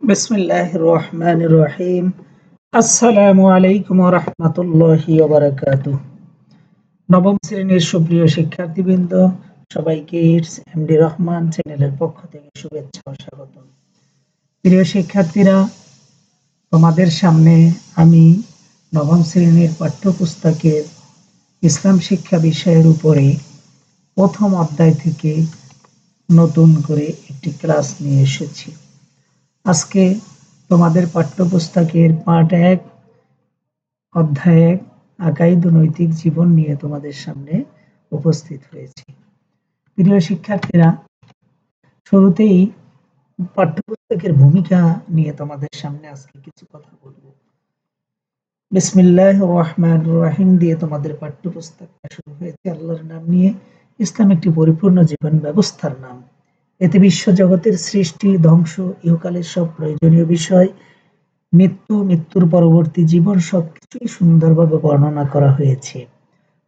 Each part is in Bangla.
বিসমিল্লাহির রহমানির রহিম। আসসালামু আলাইকুম ওয়া রাহমাতুল্লাহি ওয়া বারাকাতুহু। নবম শ্রেণীর সুপ্রিয় শিক্ষার্থীবৃন্দ, সবাইকে ইটস এমডি রহমান চ্যানেলের পক্ষ থেকে শুভেচ্ছা ও স্বাগতম। প্রিয় শিক্ষার্থীরা, তোমাদের সামনে আমি নবম শ্রেণীর পাঠ্যপুস্তকের ইসলাম শিক্ষা বিষয়ের উপরে প্রথম অধ্যায় থেকে নতুন করে একটি ক্লাস নিয়ে এসেছি। আজকে তোমাদের পাঠ্যপুস্তকের পার্ট ১ অধ্যায় ১ আকাইদ ও নৈতিক জীবন নিয়ে তোমাদের সামনে উপস্থিত হয়েছি। প্রিয় শিক্ষার্থীরা, শুরুতেই পাঠ্যপুস্তকের ভূমিকা নিয়ে তোমাদের সামনে আজকে কিছু কথা বলবো। বিসমিল্লাহির রহমানির রহিম দিয়ে তোমাদের পাঠ্যপুস্তকটা শুরু হয়েছে আল্লাহর নাম নিয়ে। ইসলাম একটি পরিপূর্ণ জীবন ব্যবস্থার নাম। এতে বিশ্বজগতের সৃষ্টি, ধ্বংস, ইহকালের সব প্রয়োজনীয় বিষয়, মৃত্যু, মৃত্যুর পরবর্তী জীবন সবকিছুই সুন্দরভাবে বর্ণনা করা হয়েছে।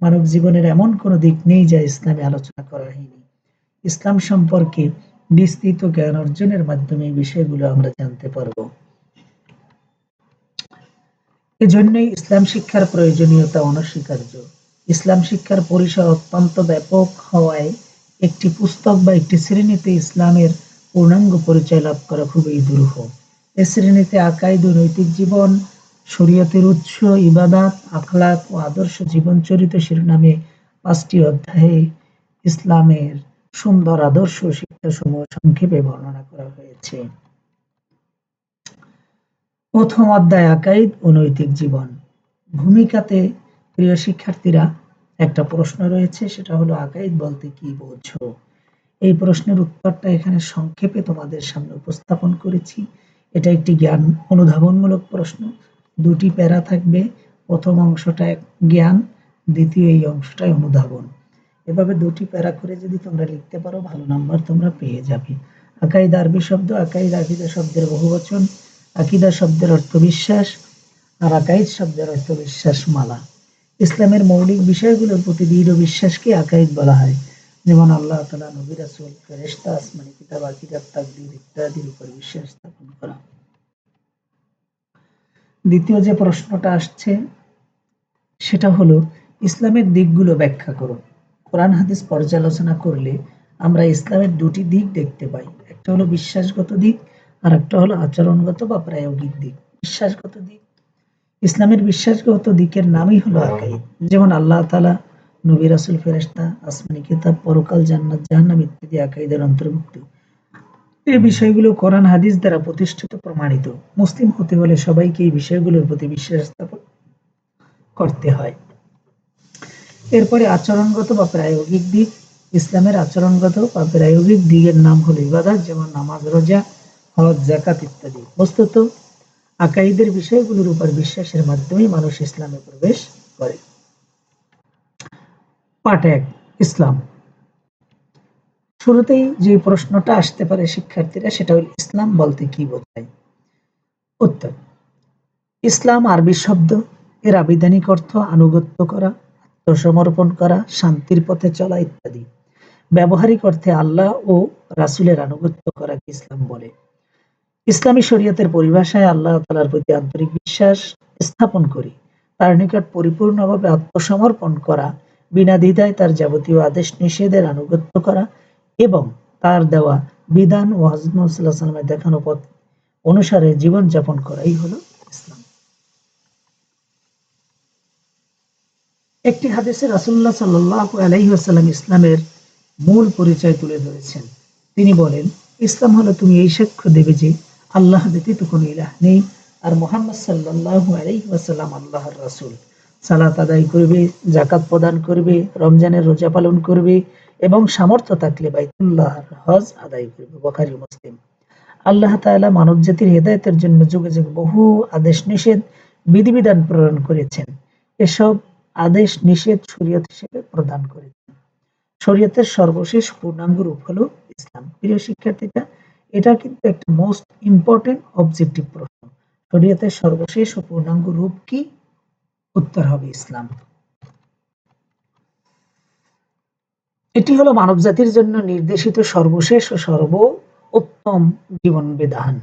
মানব জীবনের এমন কোনো দিক নেই যা ইসলামে আলোচনা করা হয়নি। ইসলাম সম্পর্কে বিস্তৃত জ্ঞান অর্জনের মাধ্যমে এই বিষয়গুলো আমরা জানতে পারব। এজন্যই ইসলাম শিক্ষার প্রয়োজনীয়তা অনস্বীকার্য। ইসলাম শিক্ষার পরিসর অত্যন্ত ব্যাপক হওয়ায় একটি পুস্তক বা একটি শ্রেণীতে ইসলামের পূর্ণাঙ্গ পরিচয় লাভ করা খুবই দুরূহ। এ শ্রেণীতে আকাইদ ও নৈতিক জীবন, শরীয়তের উৎস, ইবাদাত, আখলাক ও আদর্শ জীবনচরিত শিরোনামে ৫টি অধ্যায়ে ইসলামের সুন্দর আদর্শ ও শিক্ষাসমূহ সংক্ষেপে বর্ণনা করা হয়েছে। প্রথম অধ্যায় আকাইদ ও নৈতিক জীবন। ভূমিকাতে প্রিয় শিক্ষার্থীরা একটা প্রশ্ন রয়েছে, সেটা হলো আকাইদ বলতে কি বোঝো? এই প্রশ্নের উত্তরটা এখানে সংক্ষেপে তোমাদের সামনে উপস্থাপন করেছি। এটা একটি জ্ঞান অনুধাবনমূলক প্রশ্ন। দুটি প্যারা থাকবে, প্রথম অংশটা জ্ঞান, দ্বিতীয় এই অংশটাই অনুধাবন। এভাবে দুটি প্যারা করে যদি তোমরা লিখতে পারো ভালো নাম্বার তোমরা পেয়ে যাবে। আকাইদ আরবি শব্দ, আকাইদ আকিদা শব্দের বহুবচন, আকিদা শব্দের অর্থ বিশ্বাস আর আকাইদ শব্দের অর্থ বিশ্বাস মালা। ইসলামের মৌলিক বিষয়গুলোর প্রতি দৃঢ় বিশ্বাসকে আকাইদ বলা হয়, যেমন আল্লাহ তাআলা, নবী, রাসূল, ফেরেশতা, আসমানী কিতাব, আকিদাত, তাকদীর ইত্যাদির উপর বিশ্বাস স্থাপন করা। দ্বিতীয় যে প্রশ্নটা আসছে সেটা হলো ইসলামের দিকগুলো ব্যাখ্যা করো। কোরআন হাদিস পর্যালোচনা করলে আমরা ইসলামের দুটি দিক দেখতে পাই, একটা হলো বিশ্বাসগত দিক আর একটা হলো আচরণগত বা প্রায়োগিক দিক। বিশ্বাসগত দিক, ইসলামের বিশ্বাসগত দিকের নামই হলো আকাইদ, যেমন আল্লাহ তাআলা, নবী, রাসূল, ফেরেশতা, আসমানী কিতাব, পরকাল, জান্নাত, জাহান্নাম ইত্যাদি আকাইদের অন্তর্ভুক্ত। এই বিষয়গুলো কোরআন হাদিস দ্বারা প্রতিষ্ঠিত, প্রমাণিত। মুসলিম হতে হলে সবাইকে এই বিষয়গুলোর প্রতি বিশ্বাস স্থাপন করতে হয়। এরপরে আচরণগত বা প্রায়োগিক দিক। ইসলামের আচরণগত বা প্রায়োগিক দিকের নাম হলো ইবাদত, যেমন নামাজ, রোজা, হজ, যাকাত ইত্যাদি। বস্তুত আকাইদের বিষয়গুলোর উপর বিশ্বাসের মাধ্যমে মানুষ ইসলামে প্রবেশ করে। পার্ট ১ ইসলাম। শুরুতেই যে প্রশ্নটা আসতে পারে শিক্ষার্থীরা, সেটা হল ইসলাম বলতে কি বোঝায়? উত্তর: ইসলাম আরবি শব্দ, এর আবিধানিক অর্থ আনুগত্য করা, আত্মসমর্পণ করা, শান্তির পথে চলা ইত্যাদি। ব্যবহারিক অর্থে আল্লাহ ও রাসূলের আনুগত্য করাকে ইসলাম বলে। ইসলামী শরীয়তের পরিভাষায় আল্লাহ তাআলার প্রতি আন্তরিক বিশ্বাস স্থাপন করি, তার নিকট পরিপূর্ণভাবে আত্মসমর্পণ করা, বিনা দ্বিধায় তার যাবতীয় আদেশ নিষেধের আনুগত্য করা এবং তার দেওয়া বিধান ও হযরত মুহাম্মদ সাল্লাল্লাহু আলাইহি ওয়াসাল্লামের দেখানো পথ অনুসারে জীবন যাপন করাই হলো ইসলাম। একটি হাদিসে রাসূলুল্লাহ সাল্লাল্লাহু আলাইহি ওয়াসাল্লাম ইসলামের মূল পরিচয় তুলে ধরেছেন। তিনি বলেন, ইসলাম হলো তুমি এই সাক্ষ্য দেবে যে আল্লাহ ব্যতীত কোনো ইলাহ নেই আর মুহাম্মদ সাল্লাল্লাহু আলাইহি ওয়াসাল্লাম আল্লাহর রাসূল। সালাত আদায় করবে, যাকাত প্রদান করবে, রমজানের রোজা পালন করবে এবং সামর্থ্য থাকলে বাইতুল্লাহর হজ আদায় করবে। বুখারী, মুসলিম। আল্লাহ তাআলা মানবজাতির হেদায়েতের জন্য যুগে যুগে বহু আদেশ নিষেধ, বিধিবিধান প্রেরণ করেছেন। এসব আদেশ নিষেধ শরীয়ত হিসেবে প্রদান করেছেন। শরীয়তের সর্বশেষ পূর্ণাঙ্গ রূপ হলো ইসলাম। প্রিয় শিক্ষার্থীরা, এটা কিন্তু একটা মোস্ট ইম্পর্টেন্ট অবজেক্টিভ প্রশ্ন। শরীয়তের সর্বশেষ ও পূর্ণাঙ্গ রূপ কি? উত্তর হবে ইসলাম। এটি হলো মানবজাতির জন্য নির্দেশিত সর্বশেষ ও সর্বোত্তম জীবন বিধান।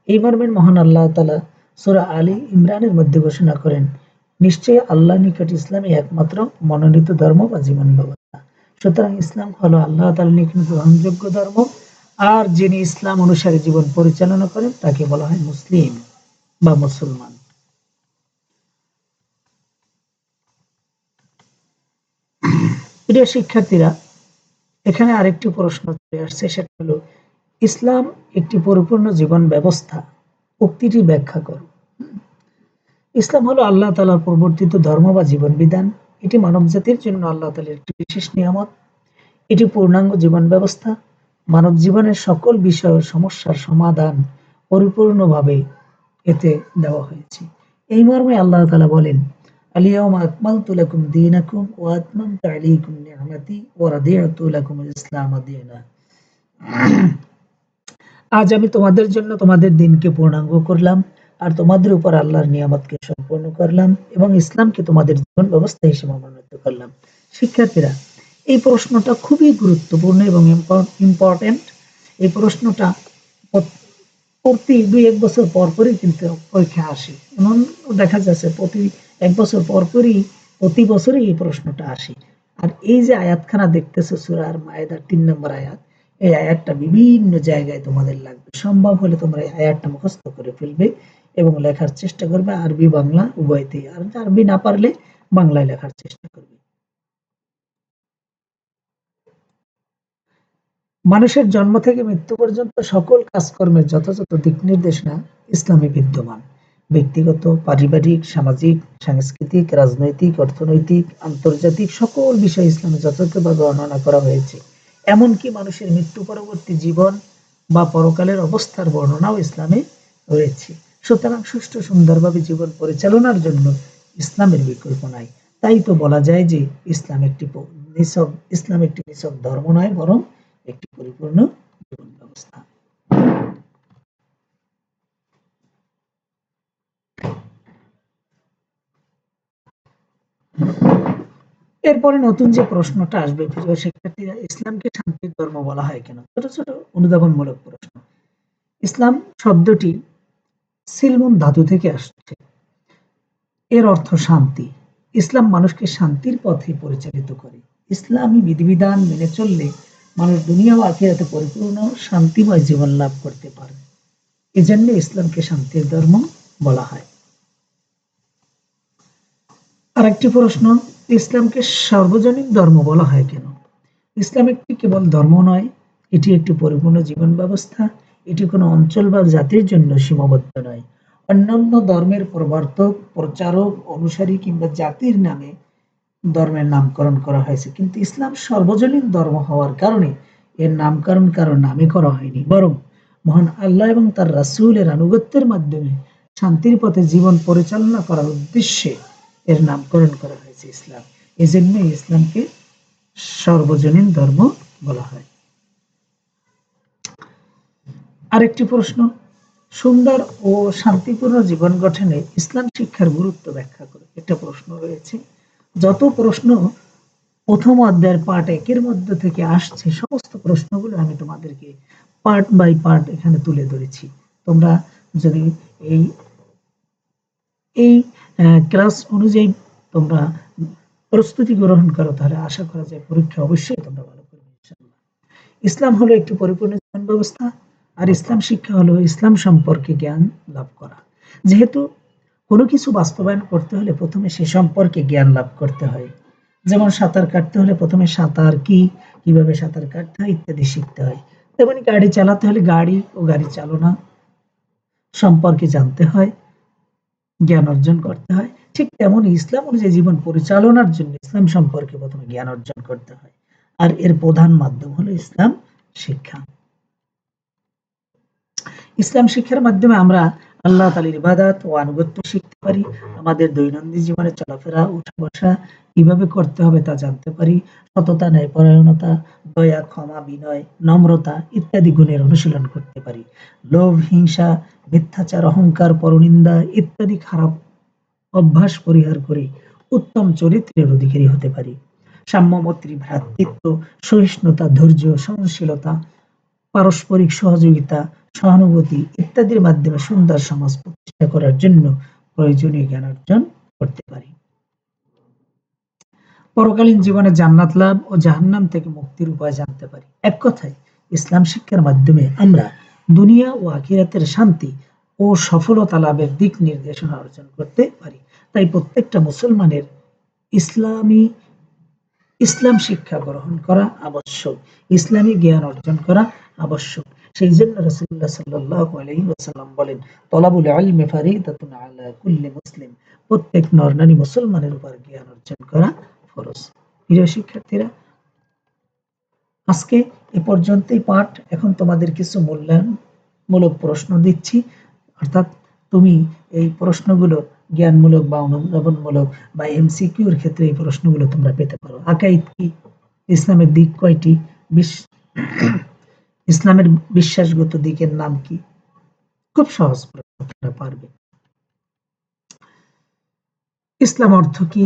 এই মর্মে মহান আল্লাহ তাআলা সূরা আলী ইমরানের মধ্যে ঘোষণা করেন, নিশ্চয়ই আল্লাহর নিকট ইসলামই একমাত্র মনোনীত ধর্ম বা জীবন ব্যবস্থা। সুতরাং ইসলাম হলো আল্লাহ তাআলার নিকট গ্রহণযোগ্য ধর্ম, আর যিনি ইসলাম অনুসারে জীবন পরিচালনা করেন তাকে বলা হয় মুসলিম বা মুসলমান। প্রিয় শিক্ষার্থীরা, এখানে আরেকটি প্রশ্ন চলে আসছে, সেটা হলো ইসলাম একটি পরিপূর্ণ জীবন ব্যবস্থা, উক্তিটি ব্যাখ্যা করো। ইসলাম হলো আল্লাহ তাআলার প্রবর্তিত ধর্ম বা জীবন বিধান। এটি মানব জাতির জন্য আল্লাহ তাআলার একটি বিশেষ নিয়ামত। এটি পূর্ণাঙ্গ জীবন ব্যবস্থা। মানব জীবনের সকল বিষয় ও সমস্যার সমাধান পরিপূর্ণভাবে এতে দেওয়া হয়েছে। এই মর্মে আল্লাহ তাআলা বলেন, আল-ইয়াওমা আকমালতু লাকুম দীনাকুম ওয়া আতমামতু আলাইকুম নি'মাতি ওয়া রাদি'তু লাকুমুল ইসলামা দীনা। আজ আমি তোমাদের জন্য তোমাদের দিনকে পূর্ণাঙ্গ করলাম, আর তোমাদের উপর আল্লাহর নিয়ামতকে সম্পূর্ণ করলাম এবং ইসলামকে তোমাদের জীবন ব্যবস্থা হিসেবে মনোনীত করলাম। শিক্ষার্থীরা, এই প্রশ্নটা খুবই গুরুত্বপূর্ণ এবং ইম্পর্টেন্ট। এই প্রশ্নটা প্রতি ২-১ বছর পরপরই কিন্তু পরীক্ষায় আসে। এমন দেখা যাচ্ছে প্রতি ১ বছর পরপরই প্রতি বছরই এই প্রশ্নটা আসে। আর এই যে আয়াতখানা দেখতেছো সূরা মায়েদার ৩ নম্বর আয়াত, এই আয়াতটা বিভিন্ন জায়গায় তোমাদের লাগবে। সম্ভব হলে তোমরা এই আয়াতটা মুখস্থ করে ফেলবে এবং লেখার চেষ্টা করবে আরবি বাংলা উভয়তেই। আর আরবি না পারলে বাংলায় লেখার চেষ্টা করবে। মানুষের জন্ম থেকে মৃত্যু পর্যন্ত সকল কাজকর্মের যথাযথ দিক নির্দেশনা ইসলামে বিদ্যমান। ব্যক্তিগত, পারিবারিক, সামাজিক, সাংস্কৃতিক, রাজনৈতিক, অর্থনৈতিক, আন্তর্জাতিক সকল বিষয় ইসলামে যথাযথভাবে বর্ণনা করা হয়েছে। এমনকি মানুষের মৃত্যু পরবর্তী জীবন বা পরকালের অবস্থার বর্ণনাও ইসলামে রয়েছে। সুতরাং সুষ্ঠু সুন্দরভাবে জীবন পরিচালনার জন্য ইসলামের বিকল্প নাই। তাই তো বলা যায় যে ইসলাম একটি নিছক ধর্ম নয়, বরং একটি পরিপূর্ণ জীবন ব্যবস্থা। এরপরে নতুন যে প্রশ্নটা আসবে, প্রিয় শিক্ষার্থীরা, ইসলামকে শান্তির ধর্ম বলা হয় কেন? ছোট ছোট অনুধাবনমূলক প্রশ্ন। ইসলাম শব্দটি সিলমুন ধাতু থেকে আসছে। এর অর্থ শান্তি। ইসলাম মানুষকে শান্তির পথে পরিচালিত করে। ইসলামী বিধিবিধান মেনে চললে মানুষ দুনিয়া ও আখিরাতে পরিপূর্ণ শান্তিময় জীবন লাভ করতে পারে। এজন্য ইসলামকে শান্তির ধর্ম বলা হয়। আরেকটি প্রশ্ন, ইসলামকে সার্বজনীন ধর্ম বলা হয় কেন? ইসলাম একটি কেবল ধর্ম নয়, এটি একটি পরিপূর্ণ জীবন ব্যবস্থা। এটি কোনো অঞ্চল বা জাতির জন্য সীমাবদ্ধ নয়। অন্যান্য ধর্মের প্রবর্তক, প্রচারক, অনুসারী কিংবা জাতির নামে ধর্মের নামকরণ করা হয়েছে, কিন্তু ইসলাম সর্বজনীন ধর্ম হওয়ার কারণে এর নামকরণ কারো নামে করা হয়নি, বরং মহান আল্লাহ এবং তার রাসূলের আনুগত্যের মাধ্যমে শান্তির পথে জীবন পরিচালনা করার উদ্দেশ্যে এর নামকরণ করা হয়েছে ইসলাম। এজন্য ইসলামকে সর্বজনীন ধর্ম বলা হয়। আরেকটি প্রশ্ন, সুন্দর ও শান্তিপূর্ণ জীবন গঠনে ইসলাম শিক্ষার গুরুত্ব ব্যাখ্যা করে। একটা প্রশ্ন রয়েছে। যত প্রশ্ন প্রথম অধ্যায়ের পার্ট ১ এর মধ্যে থেকে আসছে, সমস্ত প্রশ্নগুলো আমি তোমাদেরকে পার্ট বাই পার্ট এখানে তুলে ধরেছি। তোমরা যদি এই এই ক্লাস অনুযায়ী তোমরা প্রস্তুতি গ্রহণ করো, তাহলে আশা করা যায় পরীক্ষা অবশ্যই তোমরা ভালো করবে ইনশাআল্লাহ। ইসলাম হলো একটি পরিপূর্ণ জীবন ব্যবস্থা, আর ইসলাম শিক্ষা হলো ইসলাম সম্পর্কে জ্ঞান লাভ করা। যেহেতু কোনো কিছু বাস্তবায়ন করতে হলে প্রথমে সে সম্পর্কে জ্ঞান লাভ করতে হয়। যেমন সাঁতার কাটতে হলে প্রথমে সাঁতার কি, কিভাবে সাঁতার কাটতে হয় ইত্যাদি শিখতে হয়। তেমনি গাড়ি চালাতে হলে গাড়ি ও গাড়ি চালনা সম্পর্কে জানতে হয়, জ্ঞান অর্জন করতে হয়। ঠিক তেমনি ইসলাম অনুযায়ী জীবন পরিচালনার জন্য ইসলাম সম্পর্কে প্রথমে জ্ঞান অর্জন করতে হয়। আর এর প্রধান মাধ্যম হলো ইসলাম শিক্ষা। ইসলাম শিক্ষার মাধ্যমে আমরা আল্লাহ তাআলার ইবাদত ও আনুগত্য শিখতে পারি। আমাদের দৈনন্দিন জীবনে চলাফেরা, উঠা বসা কিভাবে করতে হবে তা জানতে পারি। সততা, ন্যায়পরায়ণতা, দয়া, ক্ষমা, বিনয়, নম্রতা ইত্যাদি গুণের অনুশীলন করতে পারি। লোভ, হিংসা, মিথ্যাচার, অহংকার, পরনিন্দা ইত্যাদি খারাপ অভ্যাস পরিহার করে উত্তম চরিত্রের অধিকারী হতে পারি। সাম্য, মৈত্রী, ভ্রাতৃত্ব, সহিষ্ণুতা, ধৈর্য, সহনশীলতা পারস্পরিক সহযোগিতা, সহানুভূতি ইত্যাদির মাধ্যমে সুন্দর সমাজ প্রতিষ্ঠা করার জন্য প্রয়োজনীয় জ্ঞান অর্জন করতে পারি। পরকালীন জীবনে জান্নাত লাভ ও জাহান্নাম থেকে মুক্তির উপায় জানতে পারি। এক কথায় ইসলাম শিক্ষার মাধ্যমে আমরা দুনিয়া ও আখিরাতের শান্তি ও সফলতা লাভের দিক নির্দেশনা অর্জন করতে পারি। তাই প্রত্যেকটা মুসলমানের ইসলাম শিক্ষা গ্রহণ করা আবশ্যক, ইসলামী জ্ঞান অর্জন করা আবশ্যক। সেই জন্য রাসূলুল্লাহ সাল্লাল্লাহু আলাইহি ওয়াসাল্লাম বলেন, তলাবুল ইলমি ফারিদাতুন আলা কুল্লি মুসলিম, প্রত্যেক নর-নারী মুসলমানের উপর জ্ঞান অর্জন করা ফরজ। প্রিয় শিক্ষার্থীরা, আজকে এ পর্যন্তই পাঠ। এখন তোমাদের কিছু মূল্যায়নমূলক প্রশ্ন দিচ্ছি, অর্থাৎ তুমি এই প্রশ্নগুলো জ্ঞানমূলক বা অনুধাবনমূলক বা এমসিকিউর ক্ষেত্রে এই প্রশ্নগুলো তোমরা পেতে পারো। আকাইদ কি? ইসলামের দিক কয়টি? ইসলামের বিশ্বাসগত দিকের নাম কি? খুব সহজ প্রশ্ন, তোমরা পারবে। ইসলাম অর্থ কি?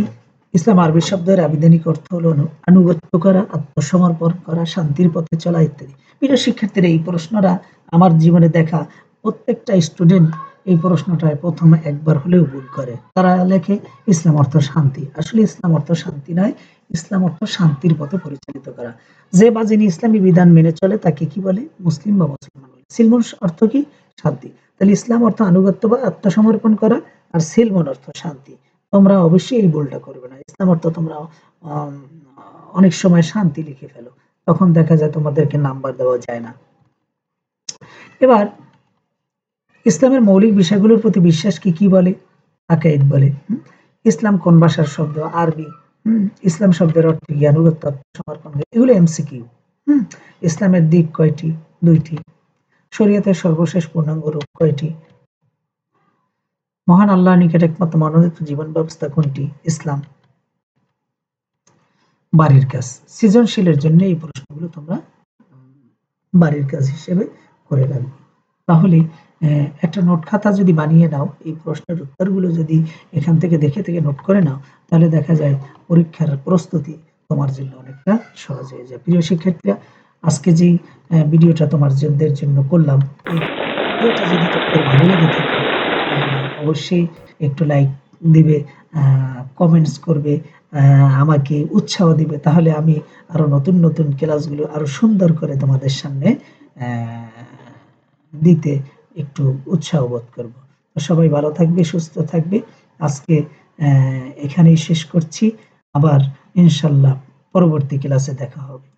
ইসলাম আরবি শব্দের আবিধানিক অর্থ হলো আনুগত্য করা, আত্মসমর্পণ করা, শান্তির পথে চলা ইত্যাদি। প্রিয় শিক্ষার্থীরা, এই প্রশ্নটা আমার জীবনে দেখা প্রত্যেকটা স্টুডেন্ট এই প্রশ্নটায় প্রথমে একবার হলেও ভুল করে। তারা লেখে ইসলাম অর্থ শান্তি। আসলে ইসলাম অর্থ শান্তি নয়, ইসলাম অর্থ শান্তির পথে পরিচালিত করা। যে বা যিনি ইসলামী বিধান মেনে চলে তাকে কি বলে? মুসলিম বা মুসলমান বলে। সিলমন অর্থ কি? শান্তি। তাহলে ইসলাম অর্থ আনুগত্য বা আত্মসমর্পণ করা, আর সিলমন অর্থ শান্তি। তোমরা অবশ্যই এই ভুলটা করবে না। ইসলাম অর্থ তোমরা অনেক সময় শান্তি লিখে ফেলো, তখন দেখা যায় তোমাদেরকে নাম্বার দেওয়া যায় না। এবার ইসলামের মৌলিক বিষয়গুলোর প্রতি বিশ্বাসকে কি বলে? আকাইদ বলে। ইসলাম কোন ভাষার শব্দ? আরবি। ইসলাম শব্দের অর্থ কি? আনুগত্য, আত্মসমর্পণ। এগুলো এমসিকিউ। ইসলামের দিক কয়টি? 2টি। শরীয়তের সর্বশেষ পূর্ণাঙ্গ রূপ কয়টি? মহান আল্লাহর নিকট একমাত্র মনোনীত জীবন ব্যবস্থা কোনটি? ইসলাম। বাড়ির কাজ, সৃজনশীলের জন্য এই প্রশ্নগুলো তোমরা বাড়ির কাজ হিসেবে করে রাখবে। তাহলে একটা নোট খাতা যদি বানিয়ে নাও, এই প্রশ্নের উত্তরগুলো যদি এখান থেকে দেখে নোট করে নাও, তাহলে দেখা যায় পরীক্ষার প্রস্তুতি তোমার জন্য অনেকটা সহজ হয়ে যায়। প্রিয় শিক্ষার্থীরা, আজকে যেই ভিডিওটা তোমাদের জন্য করলাম, এই ভিডিওটা যদি তোমাদের ভালো লেগে থাকে অবশ্যই একটু লাইক দিবে, কমেন্টস করবে, আমাকে উৎসাহ দিবে। তাহলে আমি আরো নতুন নতুন ক্লাসগুলো আরো সুন্দর করে তোমাদের সামনে দিতে একটু উৎসাহ বোধ করব। তো সবাই ভালো থাকবে, সুস্থ থাকবে। আজকে এখানেই শেষ করছি। আবার ইনশাল্লাহ পরবর্তী ক্লাসে দেখা হবে।